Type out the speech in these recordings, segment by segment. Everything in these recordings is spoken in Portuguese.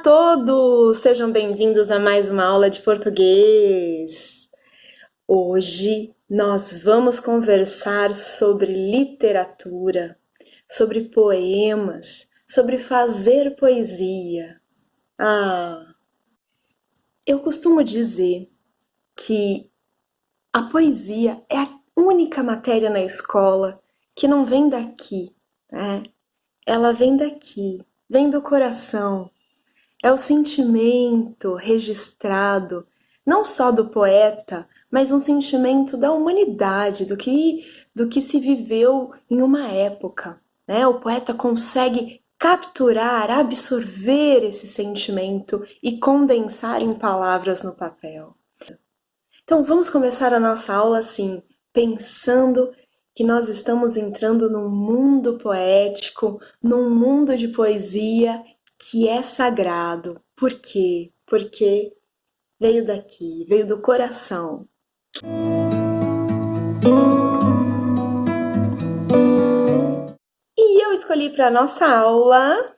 todos! Sejam bem-vindos a mais uma aula de português. Hoje nós vamos conversar sobre literatura, sobre poemas, sobre fazer poesia. Eu costumo dizer que a poesia é a única matéria na escola que não vem daqui, né? Ela vem daqui, vem do coração. É o sentimento registrado, não só do poeta, mas um sentimento da humanidade, do que se viveu em uma época, né? O poeta consegue capturar, absorver esse sentimento e condensar em palavras no papel. Então vamos começar a nossa aula assim, pensando que nós estamos entrando num mundo poético, num mundo de poesia que é sagrado. Por quê? Porque veio daqui, veio do coração. E eu escolhi para nossa aula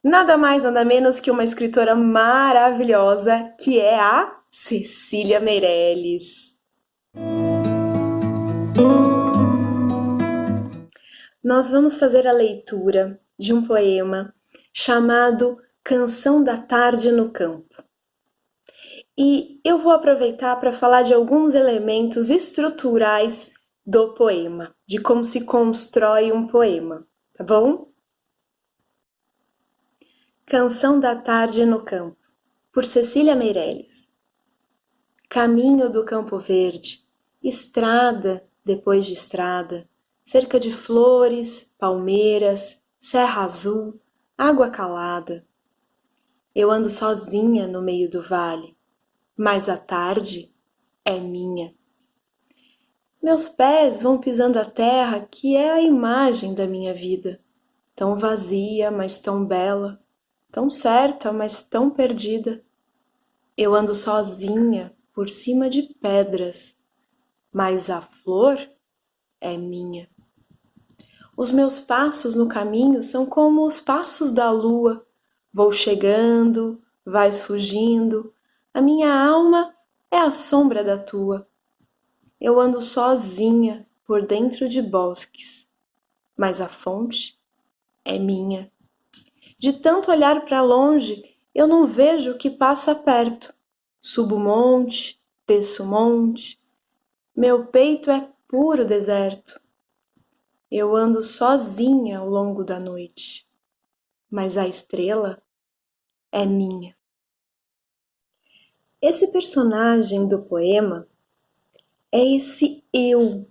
nada mais, nada menos que uma escritora maravilhosa, que é a Cecília Meirelles. Nós vamos fazer a leitura de um poema chamado Canção da Tarde no Campo. E eu vou aproveitar para falar de alguns elementos estruturais do poema, de como se constrói um poema, tá bom? Canção da Tarde no Campo, por Cecília Meirelles. Caminho do campo verde, estrada depois de estrada, cerca de flores, palmeiras, serra azul, água calada. Eu ando sozinha no meio do vale, mas a tarde é minha. Meus pés vão pisando a terra que é a imagem da minha vida, tão vazia, mas tão bela, tão certa, mas tão perdida. Eu ando sozinha por cima de pedras, mas a flor é minha. Os meus passos no caminho são como os passos da lua. Vou chegando, vais fugindo, a minha alma é a sombra da tua. Eu ando sozinha por dentro de bosques, mas a fonte é minha. De tanto olhar para longe, eu não vejo o que passa perto. Subo monte, desço monte, meu peito é puro deserto. Eu ando sozinha ao longo da noite, mas a estrela é minha. Esse personagem do poema é esse eu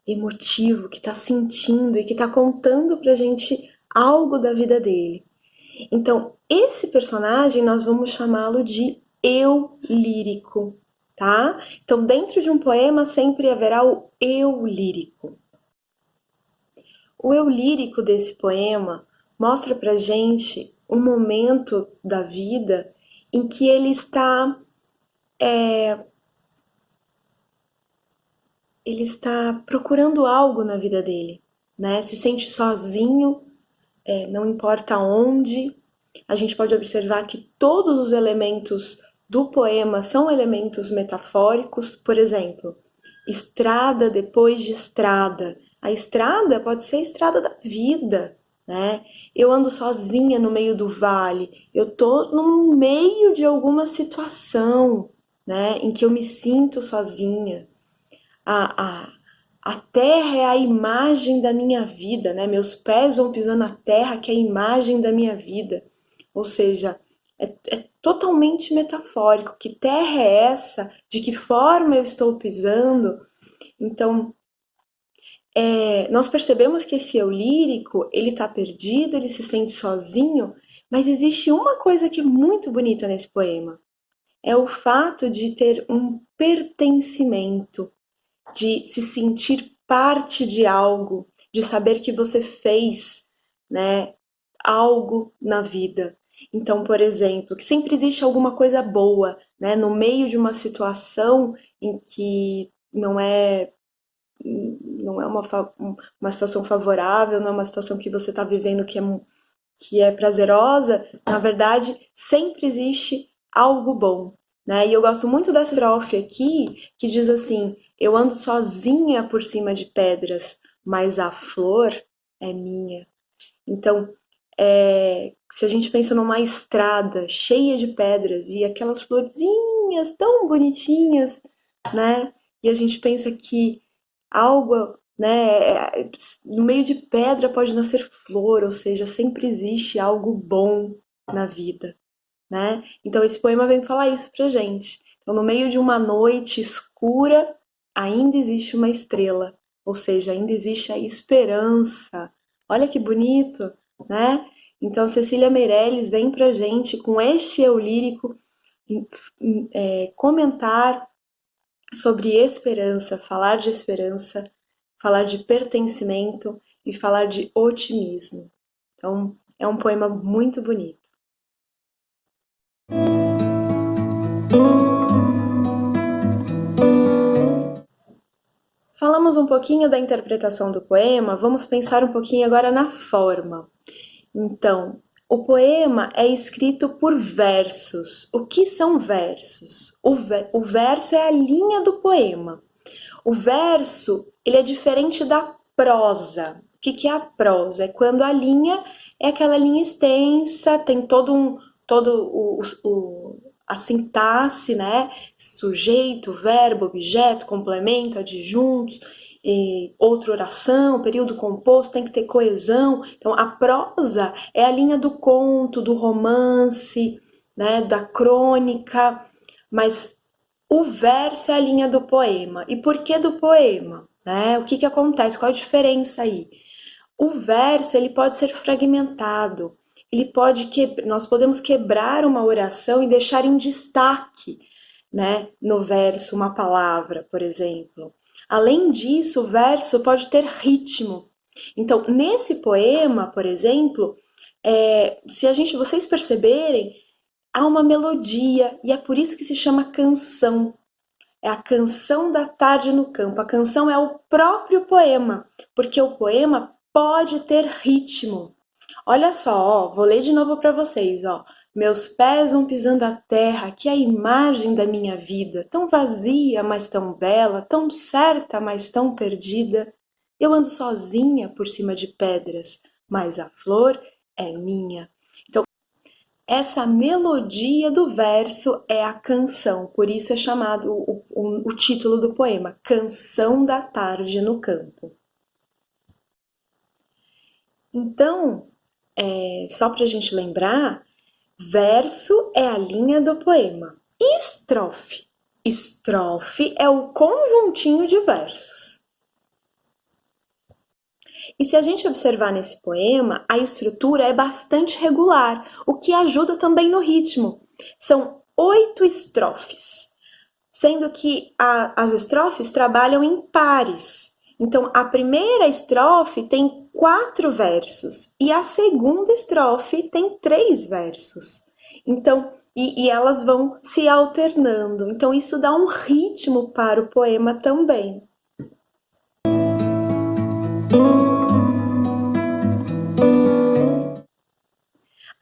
emotivo que está sentindo e que está contando pra gente algo da vida dele. Então, esse personagem nós vamos chamá-lo de eu lírico, tá? Então, dentro de um poema sempre haverá o eu lírico. O eu lírico desse poema mostra pra gente um momento da vida em que ele está procurando algo na vida dele, né? Se sente sozinho, não importa onde. A gente pode observar que todos os elementos do poema são elementos metafóricos. Por exemplo, estrada depois de estrada. A estrada pode ser a estrada da vida, né? Eu ando sozinha no meio do vale. Eu tô no meio de alguma situação, né, em que eu me sinto sozinha. A, a, a terra é a imagem da minha vida, né? Meus pés vão pisando na terra, que é a imagem da minha vida. Ou seja, é totalmente metafórico. Que terra é essa? De que forma eu estou pisando? Então, nós percebemos que esse eu lírico, ele está perdido, ele se sente sozinho, mas existe uma coisa que é muito bonita nesse poema. É o fato de ter um pertencimento, de se sentir parte de algo, de saber que você fez, né, algo na vida. Então, por exemplo, que sempre existe alguma coisa boa, né, no meio de uma situação em que não é uma situação favorável, não é uma situação que você está vivendo que é que é prazerosa, na verdade, sempre existe algo bom, né? E eu gosto muito dessa estrofe aqui, que diz assim: eu ando sozinha por cima de pedras, mas a flor é minha. Então, se a gente pensa numa estrada cheia de pedras e aquelas florzinhas tão bonitinhas, né? E a gente pensa que algo, né, no meio de pedra pode nascer flor, ou seja, sempre existe algo bom na vida, né? Então esse poema vem falar isso pra gente. Então, no meio de uma noite escura, ainda existe uma estrela, ou seja, ainda existe a esperança. Olha que bonito, né? Então Cecília Meirelles vem pra gente com este eu lírico comentar sobre esperança, falar de pertencimento e falar de otimismo. Então, é um poema muito bonito. Falamos um pouquinho da interpretação do poema, vamos pensar um pouquinho agora na forma. Então, o poema é escrito por versos. O que são versos? O verso é a linha do poema. O verso, ele é diferente da prosa. O que é a prosa? É quando a linha é aquela linha extensa, tem a sintaxe, né? Sujeito, verbo, objeto, complemento, adjuntos, outra oração, período composto, tem que ter coesão. Então, a prosa é a linha do conto, do romance, né? Da crônica, mas o verso é a linha do poema. E por que do poema? Né? O que acontece? Qual a diferença aí? O verso ele pode ser fragmentado. Nós podemos quebrar uma oração e deixar em destaque, né, no verso uma palavra, por exemplo. Além disso, o verso pode ter ritmo. Então, nesse poema, por exemplo, se vocês perceberem, há uma melodia, e é por isso que se chama canção. É a canção da tarde no campo. A canção é o próprio poema, porque o poema pode ter ritmo. Olha só, ó, vou ler de novo para vocês, ó. Meus pés vão pisando a terra, que é a imagem da minha vida, tão vazia, mas tão bela, tão certa, mas tão perdida. Eu ando sozinha por cima de pedras, mas a flor é minha. Essa melodia do verso é a canção, por isso é chamado o título do poema, Canção da Tarde no Campo. Então, só para a gente lembrar, verso é a linha do poema. E estrofe? Estrofe é o conjuntinho de versos. E se a gente observar nesse poema, a estrutura é bastante regular, o que ajuda também no ritmo. São 8 estrofes, sendo que as estrofes trabalham em pares. Então, a primeira estrofe tem 4 versos e a segunda estrofe tem 3 versos. Então, e elas vão se alternando. Então, isso dá um ritmo para o poema também.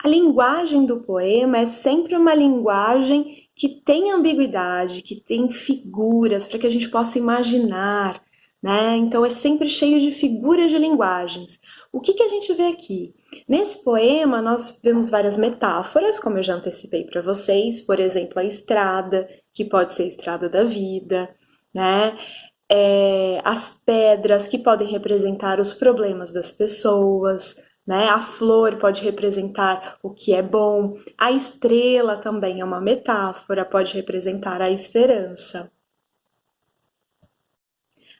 A linguagem do poema é sempre uma linguagem que tem ambiguidade, que tem figuras para que a gente possa imaginar, né? Então é sempre cheio de figuras de linguagens. O que a gente vê aqui? Nesse poema nós vemos várias metáforas, como eu já antecipei para vocês, por exemplo, a estrada, que pode ser a estrada da vida, né? As pedras, que podem representar os problemas das pessoas, né? A flor pode representar o que é bom, a estrela também é uma metáfora, pode representar a esperança.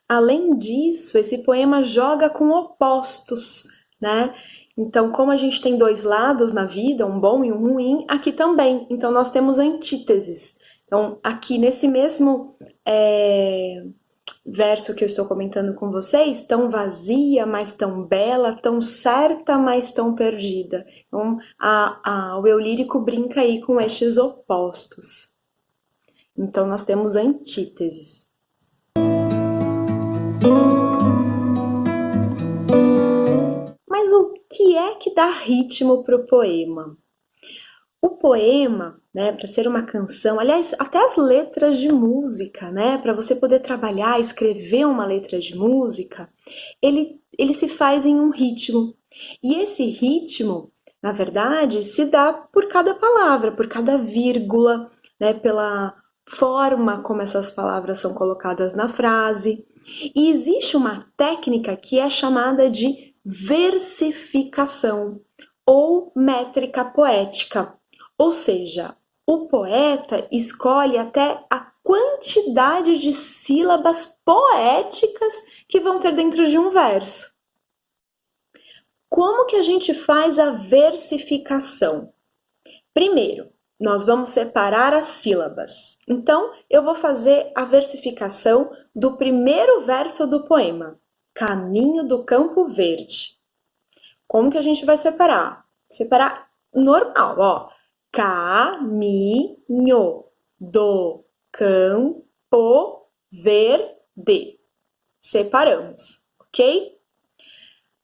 Além disso, esse poema joga com opostos, né? Então, como a gente tem 2 lados na vida, um bom e um ruim, aqui também. Então, nós temos antíteses. Então, aqui nesse mesmo verso que eu estou comentando com vocês, tão vazia, mas tão bela, tão certa, mas tão perdida. Então, o eu lírico brinca aí com estes opostos. Então, nós temos antíteses. Mas o que é que dá ritmo para o poema? O poema, né, para ser uma canção, aliás, até as letras de música, né, para você poder trabalhar, escrever uma letra de música, ele se faz em um ritmo. E esse ritmo, na verdade, se dá por cada palavra, por cada vírgula, né, pela forma como essas palavras são colocadas na frase. E existe uma técnica que é chamada de versificação ou métrica poética. Ou seja, o poeta escolhe até a quantidade de sílabas poéticas que vão ter dentro de um verso. Como que a gente faz a versificação? Primeiro, nós vamos separar as sílabas. Então, eu vou fazer a versificação do primeiro verso do poema, Caminho do Campo Verde. Como que a gente vai separar? Separar normal, ó. Caminho do campo verde. Separamos, ok?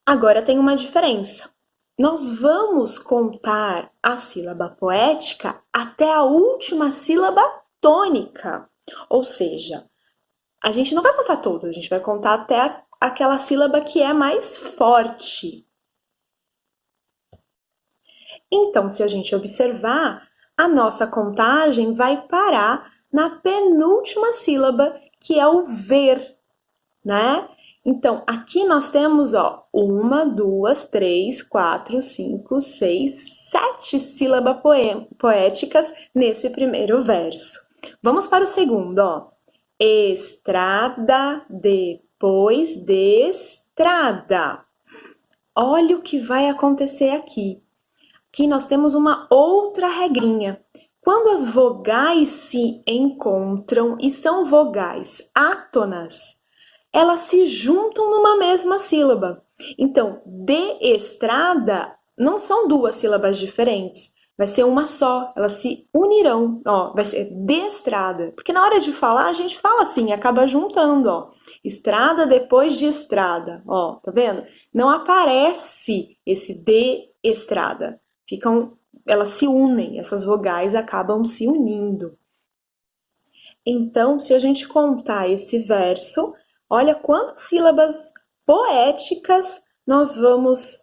Agora tem uma diferença. Nós vamos contar a sílaba poética até a última sílaba tônica. Ou seja, a gente não vai contar todas, a gente vai contar até aquela sílaba que é mais forte. Então, se a gente observar, a nossa contagem vai parar na penúltima sílaba, que é o ver, né? Então, aqui nós temos, ó, 1, 2, 3, 4, 5, 6, 7 sílabas poéticas nesse primeiro verso. Vamos para o segundo, ó. Estrada, depois de estrada. Olha o que vai acontecer aqui. Aqui nós temos uma outra regrinha. Quando as vogais se encontram e são vogais átonas, elas se juntam numa mesma sílaba. Então, de estrada não são duas sílabas diferentes, vai ser uma só, elas se unirão, ó, vai ser de estrada. Porque na hora de falar, a gente fala assim, acaba juntando, ó. Estrada depois de estrada, ó, tá vendo? Não aparece esse de estrada. Elas se unem, essas vogais acabam se unindo. Então, se a gente contar esse verso, olha quantas sílabas poéticas nós vamos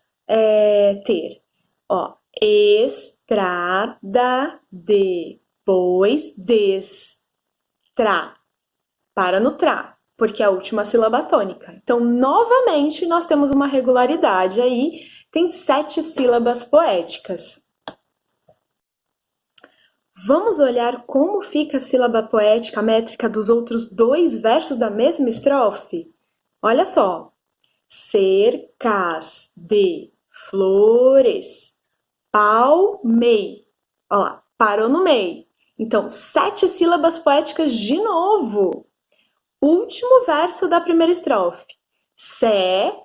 ter. Ó, estrada, depois destra. Para no tra, porque é a última sílaba tônica. Então, novamente, nós temos uma regularidade aí. Tem 7 sílabas poéticas. Vamos olhar como fica a sílaba poética métrica dos outros 2 versos da mesma estrofe? Olha só. Cercas de flores, palmei. Olha lá, parou no meio. Então, 7 sílabas poéticas de novo. Último verso da primeira estrofe. Sé,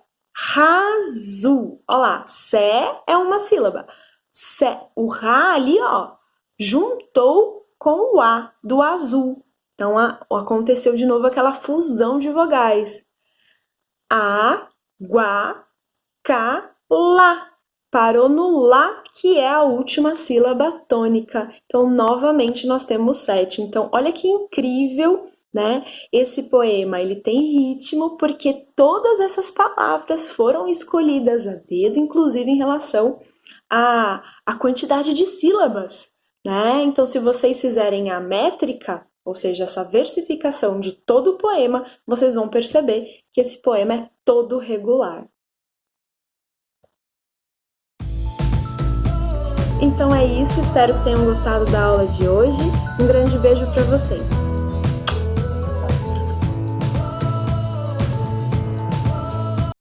Razu. Olha lá, sé é uma sílaba. Sé, o Rá ali, ó, juntou com o A do azul. Então, aconteceu de novo aquela fusão de vogais. A, guá, cá, lá. Parou no lá, que é a última sílaba tônica. Então, novamente, nós temos 7. Então, olha que incrível, né? Esse poema, ele tem ritmo porque todas essas palavras foram escolhidas a dedo, inclusive em relação à quantidade de sílabas, né? Então, se vocês fizerem a métrica, ou seja, essa versificação de todo o poema, vocês vão perceber que esse poema é todo regular. Então é isso, espero que tenham gostado da aula de hoje. Um grande beijo para vocês!